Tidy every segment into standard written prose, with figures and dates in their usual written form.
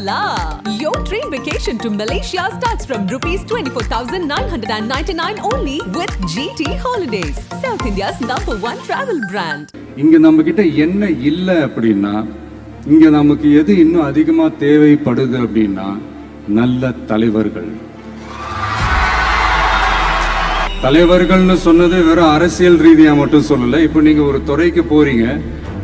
la! Your dream vacation to Malaysia starts from rupees 24,999 only with GT Holidays, South India's #1 travel brand. இங்க நம்ம கிட்ட என்ன இல்லை அப்படின்னா, இங்க நமக்கு எது இன்னும் அதிகமா தேவைப்படுது அப்படின்னா நல்ல தலைவர்கள். தலைவர்கள்னு சொன்னது வெறும் அரசியல் ரீதியா மட்டும் சொல்லல. இப்போ நீங்க ஒரு துறைக்கு போறீங்க,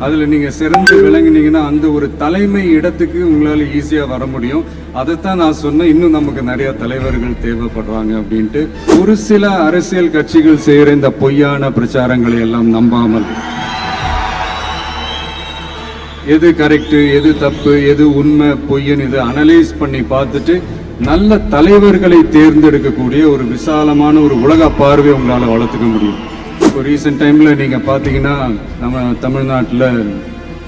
அதுல நீங்க சிறந்து விளங்கினீங்கன்னா அந்த ஒரு தலைமை இடத்துக்கு உங்களால ஈஸியா வர முடியும். அதைத்தான் நான் சொன்னேன், இன்னும் நமக்கு நிறைய தலைவர்கள் தேவைப்படுறாங்க அப்படின்ட்டு. ஒரு சில அரசியல் கட்சிகள் செய்யற இந்த பொய்யான பிரச்சாரங்களை எல்லாம் நம்பாமல், எது கரெக்ட், எது தப்பு, எது உண்மை பொய்ன்னு இதை அனலைஸ் பண்ணி பார்த்துட்டு நல்ல தலைவர்களை தேர்ந்தெடுக்கக்கூடிய ஒரு விசாலமான ஒரு உலக பார்வை உங்களால் வளர்த்துக்க முடியும். இப்போ ரீசெண்ட் டைமில் நீங்கள் பார்த்தீங்கன்னா நம்ம தமிழ்நாட்டில்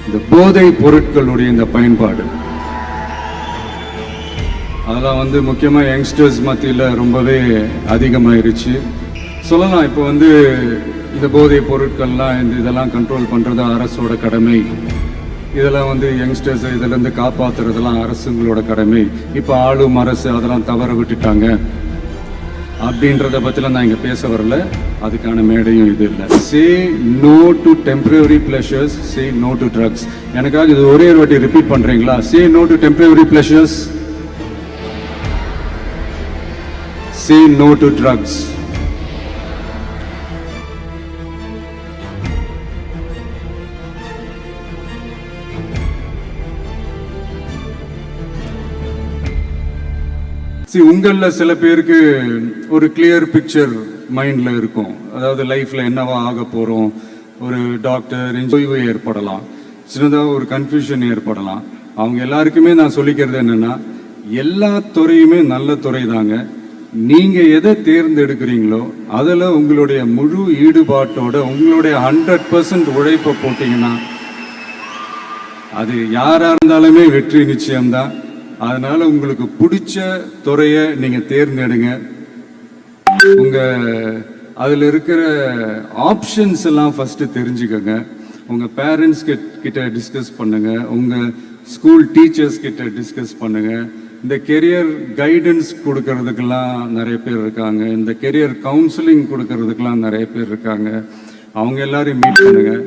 இந்த போதை பொருட்களுடைய இந்த பயன்பாடு அதெல்லாம் வந்து முக்கியமாக யங்ஸ்டர்ஸ் மத்தியில் ரொம்பவே அதிகமாயிருச்சு சொல்லலாம். இப்போ வந்து இந்த போதை பொருட்கள்லாம் இதெல்லாம் கண்ட்ரோல் பண்ணுறது அரசோட கடமை. இதெல்லாம் வந்து யங்ஸ்டர்ஸ் இதிலேருந்து காப்பாற்றுறதெல்லாம் அரசுங்களோட கடமை. இப்போ ஆளும் அரசு அதெல்லாம் தவற விட்டுட்டாங்க அப்படின்றத பற்றிலாம் நான் இங்கே பேச வரல. அதுக்கான மேடையும் இது இல்லை. Say no to temporary pleasures, say no to drugs. எனக்காக இது ஒரே ஒரு வாட்டி ரிப்பீட் பண்ணுறீங்களா? Say no to temporary pleasures, say no to drugs. உங்களில் சில பேருக்கு ஒரு கிளியர் பிக்சர் மைண்டில் இருக்கும். அதாவது லைஃப்பில் என்னவா ஆக போகிறோம், ஒரு டாக்டர், ஓய்வு ஏற்படலாம், சின்னதாக ஒரு கன்ஃபியூஷன் ஏற்படலாம். அவங்க எல்லாருக்குமே நான் சொல்லிக்கிறது என்னென்னா, எல்லா துறையுமே நல்ல துறை தாங்க. நீங்கள் எதை தேர்ந்தெடுக்கிறீங்களோ அதில் உங்களுடைய முழு ஈடுபாட்டோட உங்களுடைய 100% உழைப்பை போட்டிங்கன்னா அது யாராக இருந்தாலுமே வெற்றி நிச்சயம்தான். அதனால உங்களுக்கு பிடிச்ச துறையை நீங்க தேர்ந்தெடுங்க. அதுல இருக்கிற ஆப்ஷன்ஸ் எல்லாம் ஃபர்ஸ்ட் தெரிஞ்சுக்கோங்க. உங்க பேரண்ட்ஸ் கிட்ட டிஸ்கஸ் பண்ணுங்க, உங்க ஸ்கூல் டீச்சர்ஸ் கிட்ட டிஸ்கஸ் பண்ணுங்க. இந்த கெரியர் கைடன்ஸ் கொடுக்கறதுக்கெல்லாம் நிறைய பேர் இருக்காங்க. இந்த கெரியர் கவுன்சிலிங் கொடுக்கறதுக்கெல்லாம் நிறைய பேர் இருக்காங்க. அவங்க எல்லாரையும் மீட் பண்ணுங்க.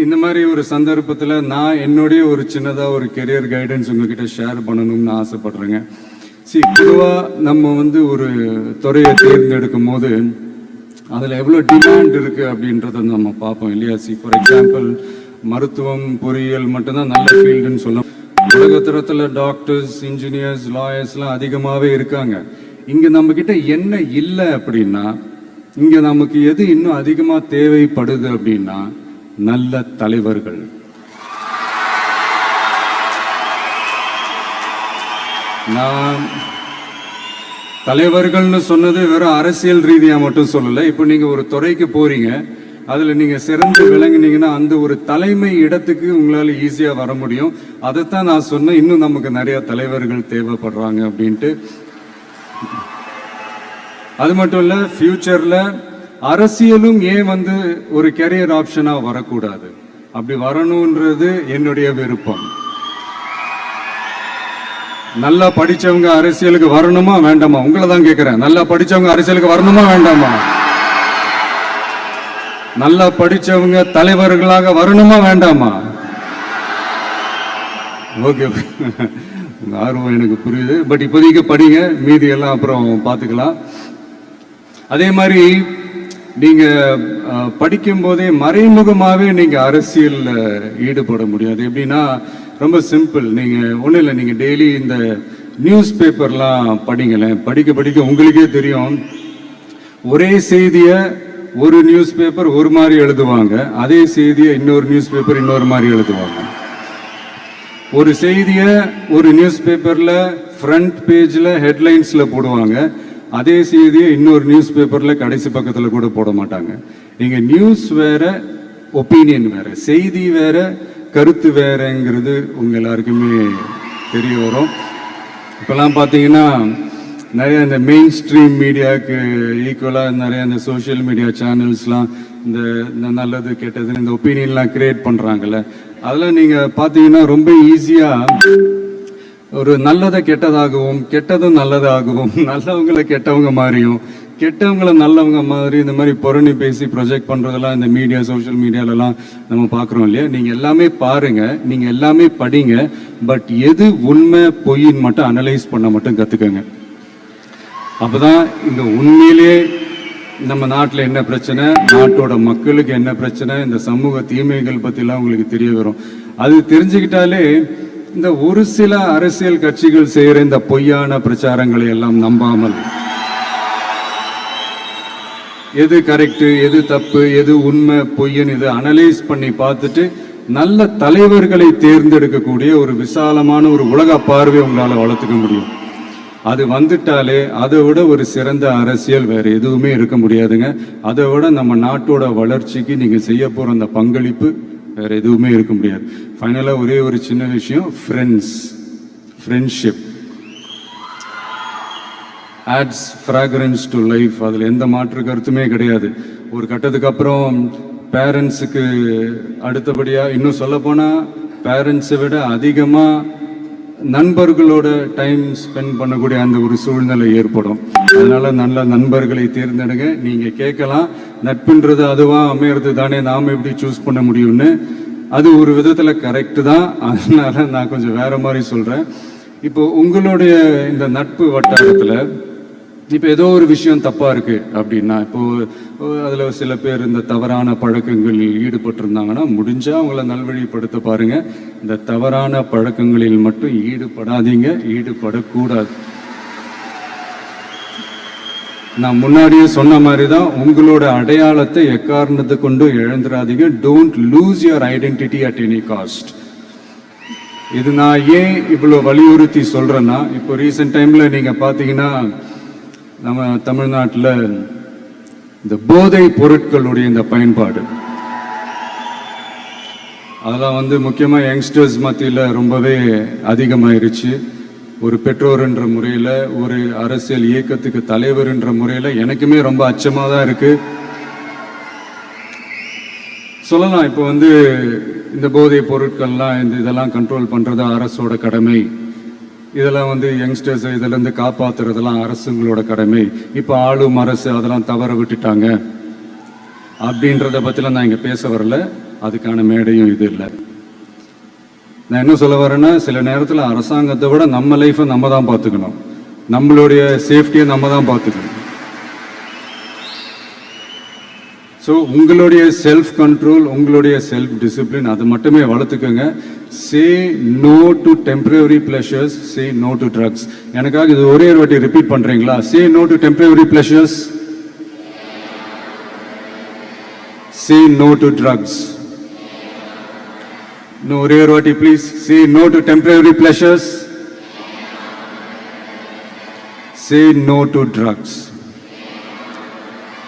இந்த மாதிரி ஒரு சந்தர்ப்பத்தில் நான் என்னுடைய ஒரு சின்னதாக ஒரு கெரியர் கைடன்ஸ் உங்ககிட்ட ஷேர் பண்ணணும்னு ஆசைப்படுறேங்க. பொதுவாக நம்ம வந்து ஒரு துறையை தேர்ந்தெடுக்கும் போது அதில் எவ்வளோ டிமாண்ட் இருக்குது அப்படின்றத நம்ம பார்ப்போம் இல்லையா? ஃபார் எக்ஸாம்பிள் மருத்துவம், பொறியியல் மட்டும்தான் நல்ல ஃபீல்டுன்னு சொல்லலாம். உலகத்தரத்தில் டாக்டர்ஸ், இன்ஜினியர்ஸ், லாயர்ஸ்லாம் அதிகமாகவே இருக்காங்க. இங்கே நம்மக்கிட்ட என்ன இல்லை அப்படின்னா, இங்கே நமக்கு எது இன்னும் அதிகமாக தேவைப்படுது அப்படின்னா நல்ல தலைவர்கள். நான் தலைவர்கள்னு சொன்னது வெறும் அரசியல் ரீதியா மட்டும் சொல்லல. இப்போ நீங்க ஒரு துறைக்கு போறீங்க, அதுல நீங்க சிறந்து விளங்கினீங்கன்னா அந்த ஒரு தலைமை இடத்துக்கு உங்களால ஈஸியா வர முடியும். அதைத்தான் நான் சொன்னேன், இன்னும் நமக்கு நிறைய தலைவர்கள் தேவைப்படுறாங்க அப்படின்ட்டு. அது மட்டும் இல்ல, ஃபியூச்சர்ல அரசியலும் ஏன் வந்து ஒரு கெரியர் ஆப்ஷனா வரக்கூடாது? அப்படி வரணும்ன்றது என்னுடைய விருப்பம். நல்லா படிச்சவங்க அரசியலுக்கு வரணுமா வேண்டாமா? உங்களை தான் கேட்கிறேன். நல்லா படிச்சவங்க அரசியலுக்கு வரணுமா வேண்டாமா? நல்லா படிச்சவங்க தலைவர்களாக வரணுமா வேண்டாமா? ஓகே, உங்க ஆர்வம் எனக்கு புரியுது. பட் இப்போதைக்கு படிங்க, மீதி எல்லாம் அப்புறம் பார்த்துக்கலாம். அதே மாதிரி நீங்க படிக்கும் போதே மறைமுகமாகவே நீங்க அரசியல் ஈடுபட முடியாது. எப்படின்னா ரொம்ப சிம்பிள். நீங்க ஒன்றும் இல்லை, நீங்க டெய்லி இந்த நியூஸ் பேப்பர்லாம் படிங்களேன். படிக்க படிக்க உங்களுக்கே தெரியும், ஒரே செய்தியை ஒரு நியூஸ் பேப்பர் ஒரு மாதிரி எழுதுவாங்க, அதே செய்தியை இன்னொரு நியூஸ் பேப்பர் இன்னொரு மாதிரி எழுதுவாங்க. ஒரு செய்தியை ஒரு நியூஸ் பேப்பர்ல ஃப்ரண்ட் பேஜ்ல ஹெட்லைன்ஸ்ல போடுவாங்க, அதே செய்தியை இன்னொரு நியூஸ் பேப்பர்ல கடைசி பக்கத்துல கூட போட மாட்டாங்க. நீங்க நியூஸ் வேற, ஒப்பீனியன் வேற, செய்தி வேற, கருத்து வேறங்கிறது உங்க எல்லாருக்குமே தெரிய வரும். இப்பெல்லாம் பார்த்தீங்கன்னா நிறைய இந்த மெயின் ஸ்ட்ரீம் மீடியாவுக்கு ஈக்குவலாக நிறைய இந்த சோஷியல் மீடியா சேனல்ஸ்லாம் இந்த நல்லது கெட்டது இந்த ஒப்பீனியன்லாம் கிரியேட் பண்ணுறாங்கல்ல, அதெல்லாம் நீங்கள் பார்த்தீங்கன்னா ரொம்ப ஈஸியாக ஒரு நல்லதை கெட்டதாகவும் கெட்டதும் நல்லதாகவும் நல்லவங்களை கெட்டவங்க மாதிரியும் கெட்டவங்களை நல்லவங்க மாதிரி இந்த மாதிரி புரணி பேசி ப்ரொஜெக்ட் பண்ணுறதெல்லாம் இந்த மீடியா சோஷியல் மீடியாலலாம் நம்ம பார்க்குறோம் இல்லையா. நீங்கள் எல்லாமே பாருங்கள், நீங்கள் எல்லாமே படிங்க, பட் எது உண்மை பொய்ன்னு மட்டும் அனலைஸ் பண்ண மட்டும் கற்றுக்கங்க. அப்போ தான் இந்த உண்மையிலே நம்ம நாட்டில் என்ன பிரச்சனை, நாட்டோட மக்களுக்கு என்ன பிரச்சனை, இந்த சமூக தீமைகள் பற்றிலாம் உங்களுக்கு தெரிய வரும். அது தெரிஞ்சுக்கிட்டாலே இந்த ஒரு சில அரசியல் கட்சிகள் செய்கிற இந்த பொய்யான பிரச்சாரங்களை எல்லாம் நம்பாமல் எது கரெக்டு எது தப்பு எது உண்மை பொய்ன்னு இது அனலைஸ் பண்ணி பார்த்துட்டு நல்ல தலைவர்களை தேர்ந்தெடுக்கக்கூடிய ஒரு விசாலமான ஒரு உலக பார்வை உங்களால் வளர்த்துக்க முடியும். அது வந்துட்டாலே அதை விட ஒரு சிறந்த அரசியல் வேற எதுவுமே இருக்க முடியாதுங்க. அதை விட நம்ம நாட்டோட வளர்ச்சிக்கு நீங்க செய்ய போற அந்த பங்களிப்பு வேற எதுவுமே இருக்க முடியாது. ஃபைனலா ஒரே ஒரு சின்ன விஷயம், friendship ads fragrance to life. அதில் எந்த மாற்று கருத்துமே கிடையாது. ஒரு கட்டத்துக்கு அப்புறம் பேரண்ட்ஸுக்கு அடுத்தபடியாக இன்னும் சொல்லப்போனால் பேரண்ட்ஸை விட அதிகமாக நண்பர்களோட டைம் ஸ்பெண்ட் பண்ணக்கூடிய அந்த ஒரு சூழ்நிலை ஏற்படும். அதனால நல்ல நண்பர்களை தேர்ந்தெடுங்க. நீங்கள் கேட்கலாம், நட்புன்றது அதுவாக அமையிறது தானே, நாம் எப்படி சூஸ் பண்ண முடியும்னு. அது ஒரு விதத்தில் கரெக்டு தான். அதனால நான் கொஞ்சம் வேற மாதிரி சொல்கிறேன். இப்போ உங்களுடைய இந்த நட்பு வட்டாரத்தில் இப்போ ஏதோ ஒரு விஷயம் தப்பாக இருக்குது அப்படின்னா, இப்போது அதில் சில பேர் இந்த தவறான பழக்கங்களில் ஈடுபட்டிருந்தாங்கன்னா முடிஞ்சால் அவங்கள நல்வழிப்படுத்த பாருங்கள். இந்த தவறான பழக்கங்களில் மட்டும் ஈடுபடாதீங்க, ஈடுபடக்கூடாது. நான் முன்னாடியே சொன்ன மாதிரி தான், உங்களோட அடையாளத்தை எக்காரணத்தை கொண்டு இழந்துடாதீங்க. Don't lose your identity at any cost. இது நான் ஏன் இவ்வளோ வலியுறுத்தி சொல்கிறேன்னா, இப்போ ரீசெண்ட் டைமில் நீங்கள் பார்த்தீங்கன்னா நம்ம தமிழ்நாட்டில் இந்த போதை பொருட்களுடைய இந்த பயன்பாடு அதெல்லாம் வந்து முக்கியமாக யங்ஸ்டர்ஸ் மத்தியில் ரொம்பவே அதிகமாயிருச்சு. ஒரு பெற்றோர் என்ற முறையில், ஒரு அரசியல் இயக்கத்துக்கு தலைவர் என்ற முறையில் எனக்குமே ரொம்ப அச்சமாக தான் இருக்குது. சொல்லலாம், இப்போ வந்து இந்த போதை பொருட்கள்லாம் இதெல்லாம் கண்ட்ரோல் பண்ணுறது அரசோட கடமை, இதெல்லாம் வந்து யங்ஸ்டர்ஸ் இதிலேருந்து காப்பாற்றுறதெல்லாம் அரசுங்களோட கடமை. இப்போ ஆளும் அரசு அதெல்லாம் தவற விட்டுட்டாங்க அப்படின்றத பற்றிலாம் நான் இங்கே பேச வரல. அதுக்கான மேடையும் இது இல்லை. நான் என்ன சொல்ல வரேன்னா, சில நேரத்தில் அரசாங்கத்தை விட நம்ம லைஃப்பை நம்ம தான் பார்த்துக்கணும், நம்மளுடைய சேஃப்டியை நம்ம தான் பார்த்துக்கணும். ஸோ உங்களுடைய செல்ஃப் கண்ட்ரோல், உங்களுடைய செல்ஃப் டிசிப்ளின் அது மட்டுமே வளர்த்துக்கோங்க. Say no to temporary pleasures, say no to drugs. எனக்காக இது ஒரே ஒரு வாட்டி ரிப்பீட் பண்ணுறீங்களா? Say no to temporary pleasures, say no to drugs. இன்னும் ஒரே ஒரு வாட்டி please. Say no to temporary pleasures, say no to drugs.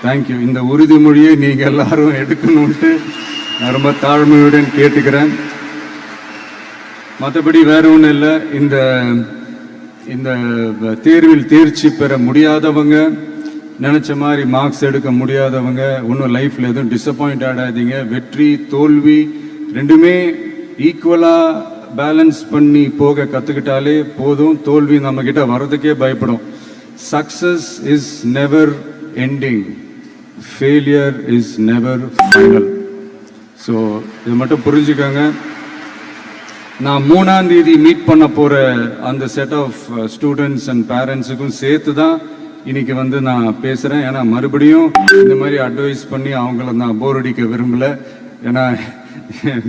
Thank you. இந்த உறுதிமொழியை நீங்கள் எல்லாரும் எடுக்கணும்ட்டு நான் ரொம்ப தாழ்மையுடன் கேட்டுக்கிறேன். மற்றபடி வேற ஒன்றும் இல்லை. இந்த தேர்வில் தேர்ச்சி பெற முடியாதவங்க, நினச்ச மாதிரி மார்க்ஸ் எடுக்க முடியாதவங்க ஒன்றும் லைஃப்பில் எதுவும் டிசப்பாயிண்ட் ஆகாதீங்க. வெற்றி தோல்வி ரெண்டுமே ஈக்குவலாக பேலன்ஸ் பண்ணி போக கற்றுக்கிட்டாலே போதும். தோல்வி நம்மக்கிட்ட வர்றதுக்கே பயப்படும். Success is never ending, failure is never final. So இது மட்டும் புரிஞ்சுக்கோங்க. நான் 3ஆம் தேதி மீட் பண்ண போகிற அந்த செட் ஆஃப் ஸ்டூடெண்ட்ஸ் அண்ட் பேரண்ட்ஸுக்கும் சேர்த்து தான் இன்னைக்கு வந்து நான் பேசுகிறேன். ஏன்னா மறுபடியும் இந்த மாதிரி அட்வைஸ் பண்ணி அவங்கள நான் போர் அடிக்க விரும்பலை. ஏன்னா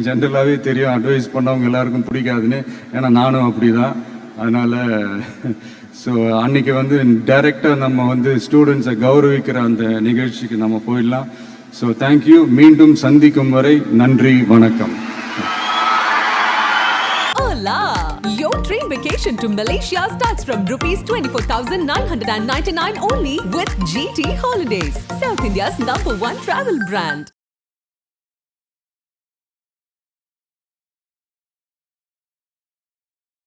ஜென்ரலாகவே தெரியும் அட்வைஸ் பண்ணவங்க எல்லாருக்கும் பிடிக்காதுன்னு. ஏன்னா நானும் அப்படி தான். அதனால் ஸோ அன்னைக்கு வந்து டைரெக்டாக நம்ம வந்து ஸ்டூடெண்ட்ஸை கௌரவிக்கிற அந்த நிகழ்ச்சிக்கு நம்ம போயிடலாம். So thank you. மீண்டும் சந்திக்கும் வரை நன்றி, வணக்கம். Your train vacation to Malaysia starts from rupees 24,999 only with GT Holidays, South India's #1 travel brand.